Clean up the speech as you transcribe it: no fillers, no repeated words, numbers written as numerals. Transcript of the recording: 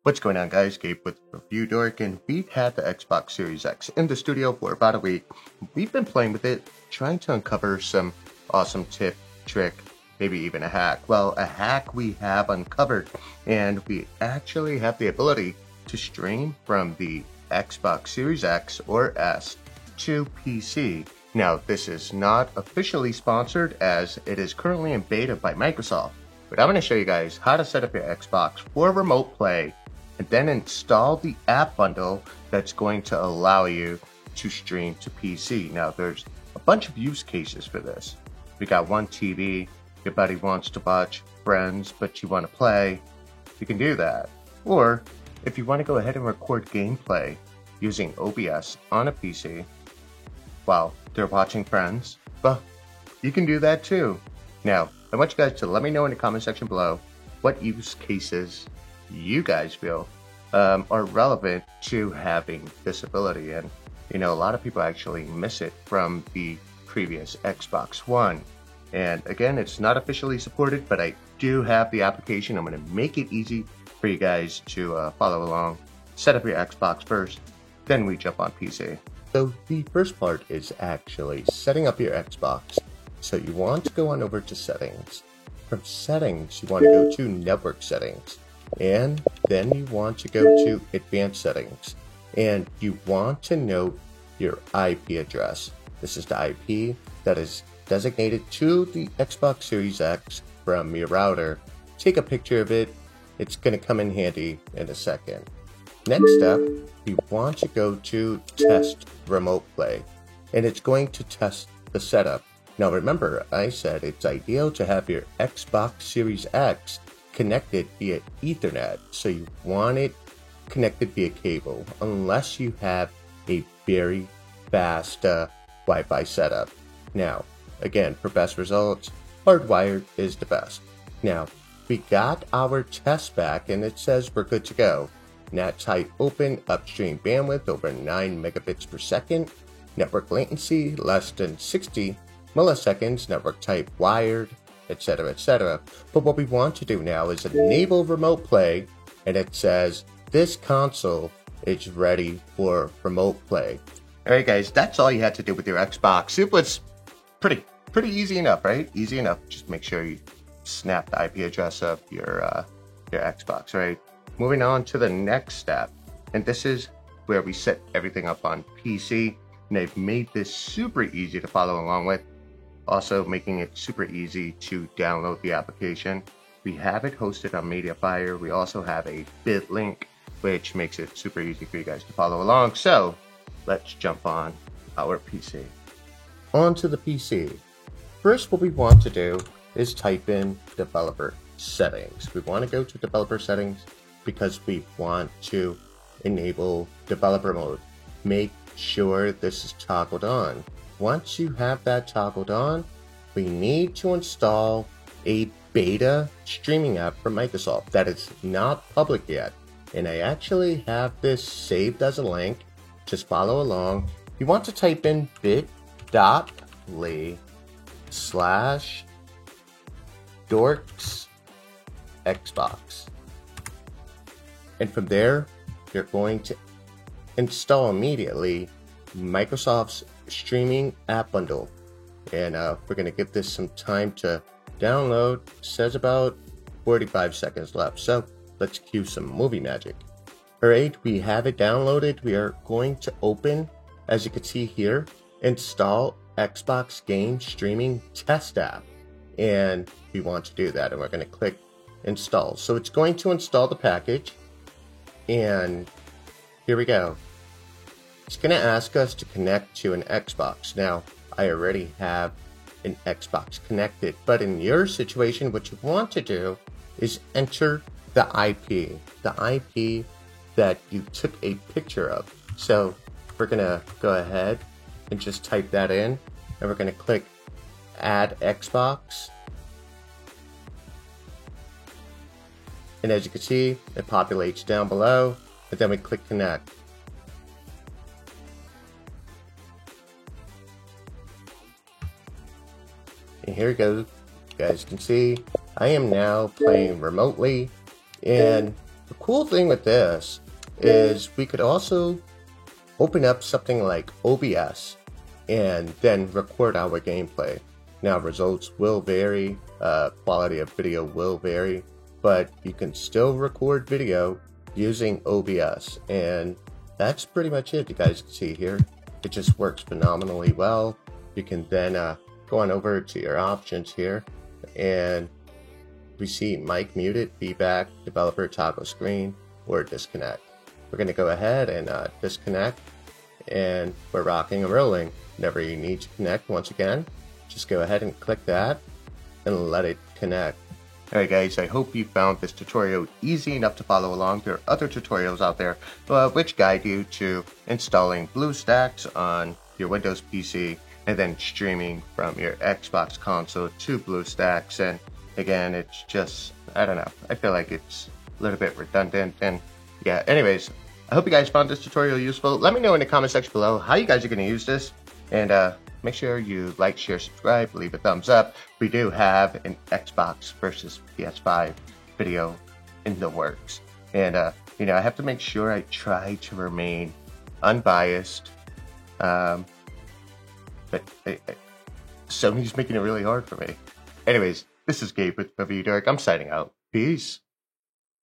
What's going on, guys? Gabe with Review Dork, and we've had the Xbox Series X in the studio for about a week. We've been playing with it, trying to uncover some awesome tip, trick, maybe even a hack. Well, a hack we have uncovered, and we actually have the ability to stream from the Xbox Series X or S to PC. Now, this is not officially sponsored as it is currently in beta by Microsoft, but I'm going to show you guys how to set up your Xbox for remote play and then install the app bundle that's going to allow you to stream to PC. Now, there's a bunch of use cases for this. We got one TV, your buddy wants to watch Friends, but you want to play, you can do that. Or if you want to go ahead and record gameplay using OBS on a PC while they're watching Friends, well, you can do that too. Now, I want you guys to let me know in the comment section below what use cases you guys feel are relevant to having this ability. And a lot of people actually miss it from the previous Xbox One. And again, it's not officially supported, but I do have the application. I'm going to make it easy for you guys to follow along. Set up your Xbox first, then we jump on PC. So the first part is actually setting up your Xbox. So you want to go on over to settings. From settings, you want to go to network settings. And then you want to go to advanced settings. And you want to note your IP address. This is the IP that is designated to the Xbox Series X from your router. Take a picture of it. It's going to come in handy in a second. Next step, you want to go to test remote play. And it's going to test the setup. Now remember, I said it's ideal to have your Xbox Series X connected via Ethernet, so you want it connected via cable, unless you have a very fast Wi-Fi setup. Now, again, for best results, hardwired is the best. Now, we got our test back and it says we're good to go. NAT type open, upstream bandwidth over 9 megabits per second, network latency less than 60 milliseconds, network type wired, etc., etc. But what we want to do now is enable remote play, and it says this console is ready for remote play. Alright guys, that's all you had to do with your Xbox. It was pretty easy enough, right? Easy enough. Just make sure you snap the IP address of your Xbox, right? Moving on to the next step, and this is where we set everything up on PC, and they've made this super easy to follow along with. Also making it super easy to download the application. We have it hosted on Mediafire. We also have a BitLink, which makes it super easy for you guys to follow along. So let's jump on our PC. Onto the PC. First, what we want to do is type in developer settings. We want to go to developer settings because we want to enable developer mode. Make sure this is toggled on. Once you have that toggled on, we need to install a beta streaming app from Microsoft that is not public yet. And I actually have this saved as a link. Just follow along. You want to type in bit.ly/dorksxbox. And from there, you're going to install immediately Microsoft's streaming app bundle, and we're going to give this some time to download. It says about 45 seconds left, so let's cue some movie magic. Alright, we have it downloaded. We are going to open, as you can see here, install Xbox Game Streaming Test App, and we want to do that, and we're going to click install. So it's going to install the package, and here we go. It's going to ask us to connect to an Xbox. Now, I already have an Xbox connected, but in your situation, what you want to do is enter the IP that you took a picture of. So we're going to go ahead and just type that in, and we're going to click Add Xbox. And as you can see, it populates down below, and then we click Connect. And here we go. You guys can see I am now playing remotely, and of cool thing with this is we could also open up something like OBS and then record our gameplay. Now, results will vary, quality of video will vary, but you can still record video using OBS, and that's pretty much it. You guys can see here, it just works phenomenally well. You can then go on over to your options here, and we see mic muted, feedback, developer toggle screen, or disconnect. We're going to go ahead and disconnect, and we're rocking and rolling. Whenever you need to connect, once again, just go ahead and click that and let it connect. Alright guys, I hope you found this tutorial easy enough to follow along. There are other tutorials out there which guide you to installing BlueStacks on your Windows PC and then streaming from your Xbox console to BlueStacks. And again, it's just, I don't know, I feel like it's a little bit redundant. And yeah, anyways, I hope you guys found this tutorial useful. Let me know in the comment section below how you guys are going to use this. And make sure you like, share, subscribe, leave a thumbs up. We do have an Xbox versus PS5 video in the works. And, you know, I have to make sure I try to remain unbiased. But Sony's making it really hard for me. Anyways, this is Gabe with Review Dork. I'm signing out. Peace.